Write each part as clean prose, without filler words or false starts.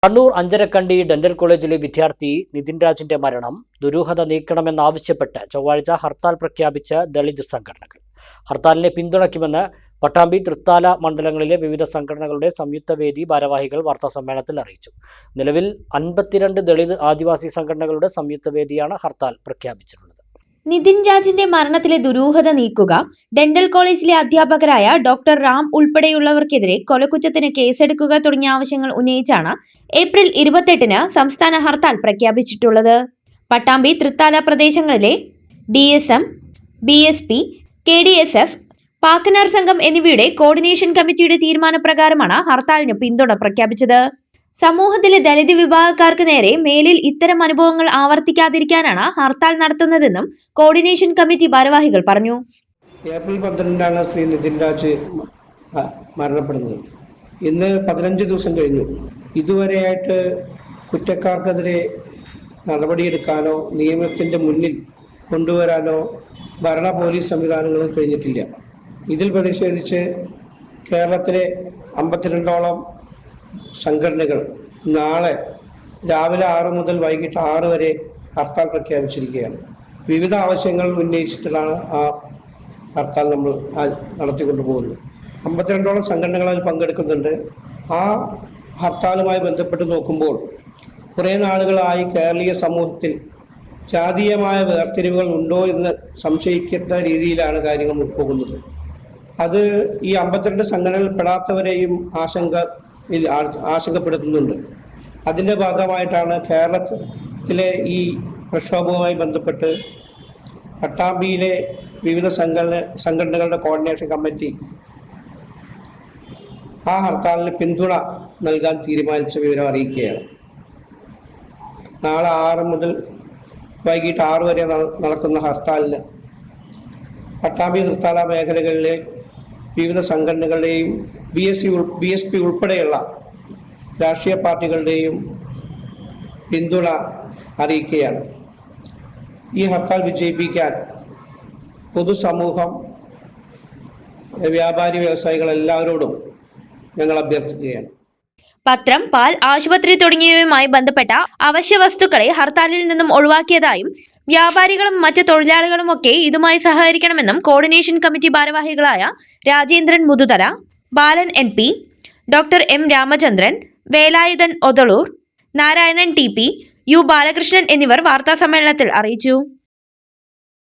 Kannur Anjarakandy dental കോളേജിലെ വിദ്യാർത്ഥി നിതിൻ രാജിന്റെ മരണം ദുരൂഹത നീക്കണമെന്നാവശ്യപ്പെട്ട് ചൊവ്വാഴ്ച ഹർത്താൽ പ്രഖ്യാപിച്ച ദളിത് സംഘടനകൾ. ഹർത്താലിനെ പിന്തുണയ്ക്കുമെന്ന് പട്ടാമ്പി, തൃത്താല മണ്ഡലങ്ങളിലെ വിവിധ സംഘടനകളുടെ സംയുക്ത വേദി ഭാരവാഹികൾ വാർത്താസമ്മേളനത്തിൽ അറിയിച്ചു. നിലവിൽ 52 ദളിത് ആദിവാസി സംഘടനകളുടെ സംയുക്ത വേദിയാണ് ഹർത്താൽ പ്രഖ്യാപിച്ചിട്ടുള്ളത്. നിതിൻ രാജിന്റെ മരണത്തിലെ ദുരൂഹത നീക്കുക, ഡെന്റൽ കോളേജിലെ അധ്യാപകരായ ഡോക്ടർ റാം ഉൾപ്പെടെയുള്ളവർക്കെതിരെ കൊലക്കുറ്റത്തിന് കേസെടുക്കുക തുടങ്ങിയ ആവശ്യങ്ങൾ ഉന്നയിച്ചാണ് ഏപ്രിൽ 28-ന് സംസ്ഥാന ഹർത്താൽ പ്രഖ്യാപിച്ചിട്ടുള്ളത്. പട്ടാമ്പി, തൃത്താല പ്രദേശങ്ങളിലെ DSM, BSP, KDSF, പാക്കനാർ സംഘം എന്നിവയുടെ കോർഡിനേഷൻ കമ്മിറ്റിയുടെ തീരുമാനപ്രകാരമാണ് ഹർത്താലിന് പിന്തുണ പ്രഖ്യാപിച്ചത്. സമൂഹത്തിലെ ദളിത് വിഭാഗക്കാർക്ക് നേരെ മേലിൽ ഇത്തരം അനുഭവങ്ങൾ ആവർത്തിക്കാതിരിക്കാനാണ് ഹർത്താൽ നടത്തുന്നതെന്നും കോർഡിനേഷൻ കമ്മിറ്റി ഭാരവാഹികൾ പറഞ്ഞു. ഏപ്രിൽ 12-നാണ് ശ്രീ നിതിൻ രാജ് മരണപ്പെടുന്നത്. ഇന്ന് 15 ദിവസം കഴിഞ്ഞു. ഇതുവരെയായിട്ട് കുറ്റക്കാർക്കെതിരെ നടപടിയെടുക്കാനോ നിയമത്തിൻ്റെ മുന്നിൽ കൊണ്ടുവരാനോ ഭരണ പോലീസ് സംവിധാനങ്ങൾ കഴിഞ്ഞിട്ടില്ല. ഇതിൽ പ്രതിഷേധിച്ച് കേരളത്തിലെ 52ഓളം സംഘടനകൾ നാളെ രാവിലെ 6 മുതൽ വൈകിട്ട് 6 വരെ ഹർത്താൽ പ്രഖ്യാപിച്ചിരിക്കുകയാണ്. വിവിധ ആവശ്യങ്ങൾ ഉന്നയിച്ചിട്ടാണ് ആ ഹർത്താൽ നമ്മൾ നടത്തിക്കൊണ്ടു പോകുന്നത്. 52ഓളം സംഘടനകളിൽ പങ്കെടുക്കുന്നുണ്ട്. ആ ഹർത്താലുമായി ബന്ധപ്പെട്ട് നോക്കുമ്പോൾ കുറേ നാളുകളായി കേരളീയ സമൂഹത്തിൽ ജാതീയമായ വേർതിരിവുകൾ ഉണ്ടോ എന്ന് സംശയിക്കുന്ന രീതിയിലാണ് കാര്യങ്ങൾ പോകുന്നത്. അത് ഈ 52 സംഘടനകളിൽ പെടാത്തവരെയും ആശങ്കപ്പെടുത്തുന്നുണ്ട്. അതിൻ്റെ ഭാഗമായിട്ടാണ് കേരളത്തിലെ ഈ പ്രക്ഷോഭവുമായി ബന്ധപ്പെട്ട് പട്ടാമ്പിയിലെ വിവിധ സംഘടനകളുടെ കോർഡിനേഷൻ കമ്മിറ്റി ആ ഹർത്താലിന് പിന്തുണ നൽകാൻ തീരുമാനിച്ച വിവരം അറിയിക്കുകയാണ്. നാളെ 6 മുതൽ വൈകിട്ട് 6 വരെ നടക്കുന്ന ഹർത്താലിന് പട്ടാമ്പി, തൃത്താല മേഖലകളിലെ വിവിധ സംഘടനകളുടെയും BSP ഉൾപ്പെടെയുള്ള രാഷ്ട്രീയ പാർട്ടികളുടെയും പിന്തുണ അറിയിക്കുകയാണ്. ഈ ഹർത്താൽ വിജയിപ്പിക്കാൻ പൊതുസമൂഹം, വ്യാപാരി വ്യവസായികൾ എല്ലാവരോടും ഞങ്ങൾ അഭ്യർത്ഥിക്കുകയാണ്. പത്രം, പാൽ, ആശുപത്രി തുടങ്ങിയവയുമായി ബന്ധപ്പെട്ട അവശ്യ വസ്തുക്കളെ ഹർത്താലിൽ നിന്നും ഒഴിവാക്കിയതായും വ്യാപാരികളും മറ്റ് തൊഴിലാളികളുമൊക്കെ ഇതുമായി സഹകരിക്കണമെന്നും കോർഡിനേഷൻ കമ്മിറ്റി ഭാരവാഹികളായ Rajendran Muthuthala, Balan NP, doctor M Ramachandran, Velayudhan Othalur, Narayanan TP, U Balakrishnan എന്നിവർ വാർത്താസമ്മേളനത്തിൽ അറിയിച്ചു.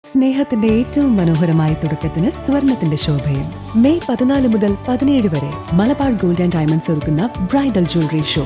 സ്നേഹത്തിന്റെ ഏറ്റവും മനോഹരമായ തുടക്കത്തിന് സ്വർണത്തിന്റെ ശോഭയിൽ മെയ് 14 മുതൽ 17 വരെ മലബാർ ഗോൾഡ് ആൻഡ് ഡയമണ്ട്സ് ഒരുക്കുന്ന ബ്രൈഡൽ ജ്വല്ലറി ഷോ.